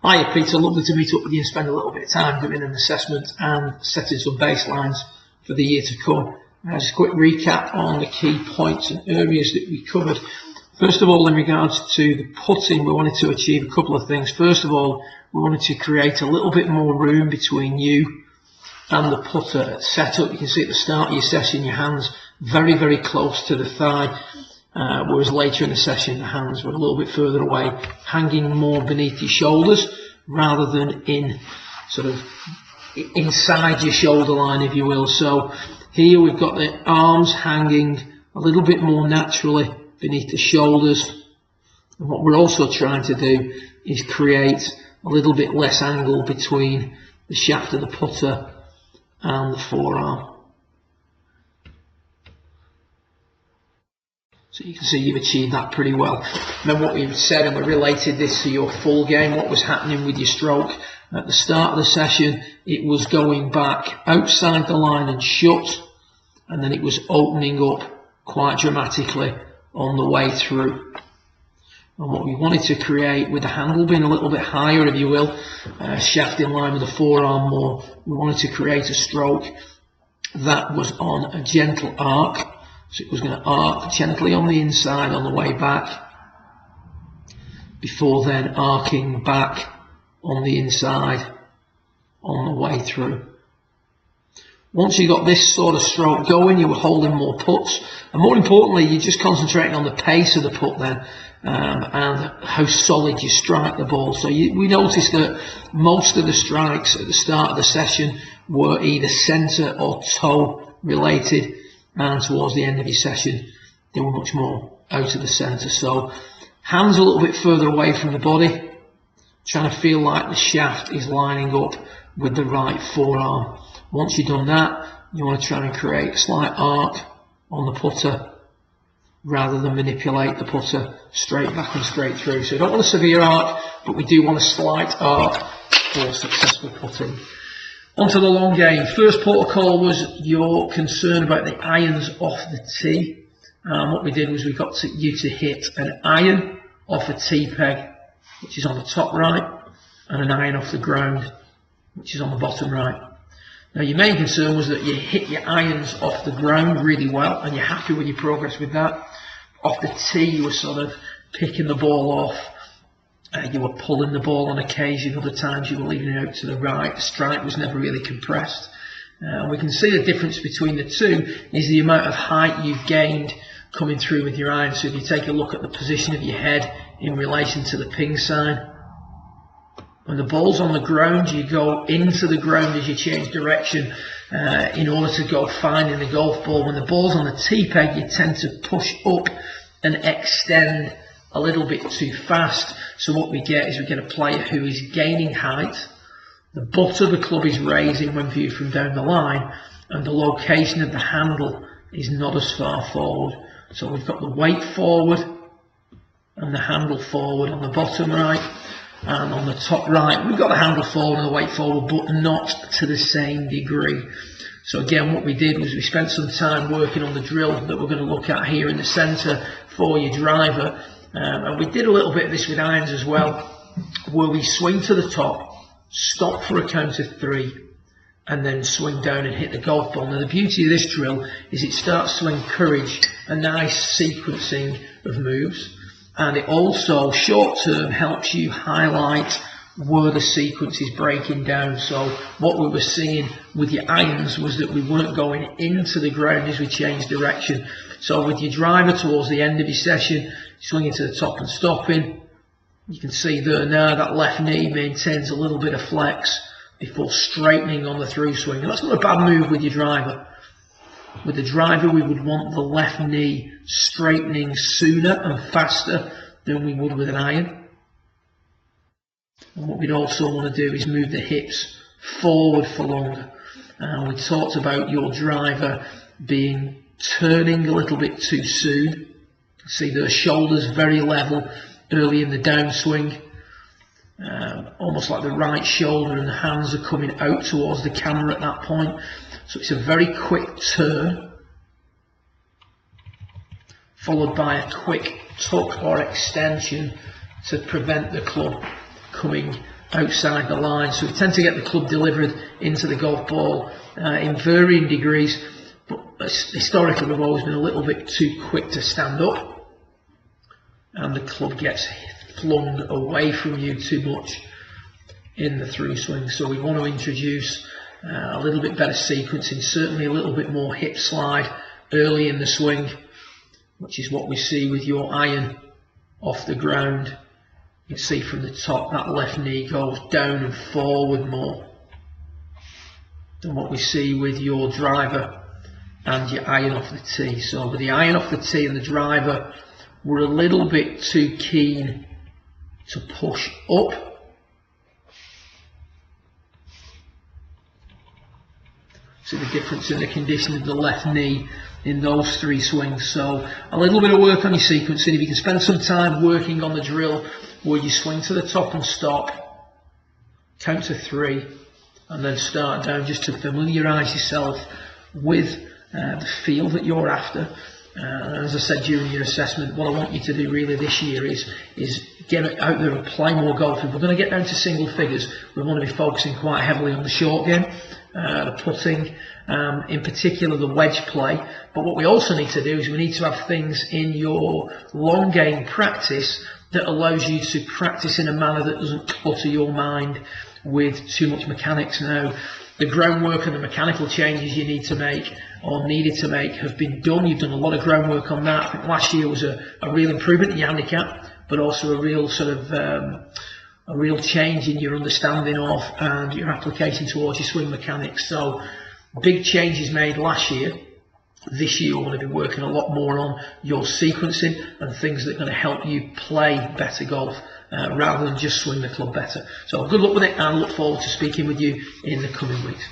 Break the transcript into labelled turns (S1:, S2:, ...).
S1: Hiya Peter, lovely to meet up with you and spend a little bit of time doing an assessment and setting some baselines for the year to come. Just a quick recap on the key points and areas that we covered. First of all, in regards to the putting, we wanted to achieve a couple of things. First of all, we wanted to create a little bit more room between you and the putter at setup. You can see at the start of your session your hands very, very close to the thigh, whereas later in the session the hands were a little bit further away, hanging more beneath your shoulders rather than in sort of inside your shoulder line, if you will. So here we've got the arms hanging a little bit more naturally beneath the shoulders, and what we're also trying to do is create a little bit less angle between the shaft of the putter and the forearm. So you can see you've achieved that pretty well. And then what we've said, and we related this to your full game, what was happening with your stroke at the start of the session, it was going back outside the line and shut, and then it was opening up quite dramatically on the way through. And what we wanted to create, with the handle being a little bit higher, if you will, shaft in line with the forearm more, we wanted to create a stroke that was on a gentle arc. So it was going to arc gently on the inside on the way back, before then arcing back on the inside on the way through. Once you got this sort of stroke going, you were holding more putts, and more importantly, you're just concentrating on the pace of the putt then, and how solid you strike the ball. So we noticed that most of the strikes at the start of the session were either centre or toe related, and towards the end of your session they were much more out of the centre. So hands a little bit further away from the body, trying to feel like the shaft is lining up with the right forearm. Once you've done that, you want to try and create a slight arc on the putter rather than manipulate the putter straight back and straight through. So we don't want a severe arc, but we do want a slight arc for successful putting. Onto the long game. First protocol was your concern about the irons off the tee. What we did was we got you to hit an iron off a tee peg, which is on the top right, and an iron off the ground, which is on the bottom right. Now your main concern was that you hit your irons off the ground really well, and you're happy with your progress with that. Off the tee you were sort of picking the ball off. You were pulling the ball on occasion, other times you were leaving it out to the right. The strike was never really compressed. We can see the difference between the two is the amount of height you've gained coming through with your iron. So if you take a look at the position of your head in relation to the ping sign, when the ball's on the ground, you go into the ground as you change direction in order to go finding the golf ball. When the ball's on the tee peg, you tend to push up and extend a little bit too fast. So what we get is we get a player who is gaining height, the butt of the club is raising when viewed from down the line, and the location of the handle is not as far forward. So we've got the weight forward and the handle forward on the bottom right, and on the top right we've got the handle forward and the weight forward, but not to the same degree. So again, what we did was we spent some time working on the drill that we're going to look at here in the centre for your driver. And we did a little bit of this with irons as well, where we swing to the top, stop for a count of 3, and then swing down and hit the golf ball. Now the beauty of this drill is it starts to encourage a nice sequencing of moves, and it also short term helps you highlight where the sequence is breaking down. So what we were seeing with your irons was that we weren't going into the ground as we changed direction. So with your driver towards the end of your session, swinging to the top and stopping, you can see there now that left knee maintains a little bit of flex before straightening on the through swing. And that's not a bad move with your driver. With the driver, we would want the left knee straightening sooner and faster than we would with an iron. And what we'd also want to do is move the hips forward for longer. And we talked about your driver being turning a little bit too soon. See the shoulders very level early in the downswing, almost like the right shoulder and the hands are coming out towards the camera at that point. So it's a very quick turn, followed by a quick tuck or extension to prevent the club coming outside the line. So we tend to get the club delivered into the golf ball in varying degrees, but historically we've always been a little bit too quick to stand up, and the club gets flung away from you too much in the through swing. So we want to introduce a little bit better sequencing, certainly a little bit more hip slide early in the swing, which is what we see with your iron off the ground. You can see from the top that left knee goes down and forward more than what we see with your driver and your iron off the tee. So with the iron off the tee and the driver, we're a little bit too keen to push up. See the difference in the condition of the left knee in those three swings. So a little bit of work on your sequencing. If you can spend some time working on the drill where you swing to the top and stop, count to 3, and then start down, just to familiarise yourself with the feel that you're after. And as I said during your assessment, what I want you to do really this year is get out there and play more golf. If we're going to get down to single figures, we want to be focusing quite heavily on the short game, the putting, in particular the wedge play. But what we also need to do is we need to have things in your long game practice that allows you to practice in a manner that doesn't clutter your mind with too much mechanics. Now, the groundwork and the mechanical changes you need to make or needed to make have been done. You've done a lot of groundwork on that. I think last year was a real improvement in your handicap, but also a real sort of a real change in your understanding of and your application towards your swing mechanics. So big changes made last year. This year we're going to be working a lot more on your sequencing and things that are going to help you play better golf rather than just swing the club better. So good luck with it, and I look forward to speaking with you in the coming weeks.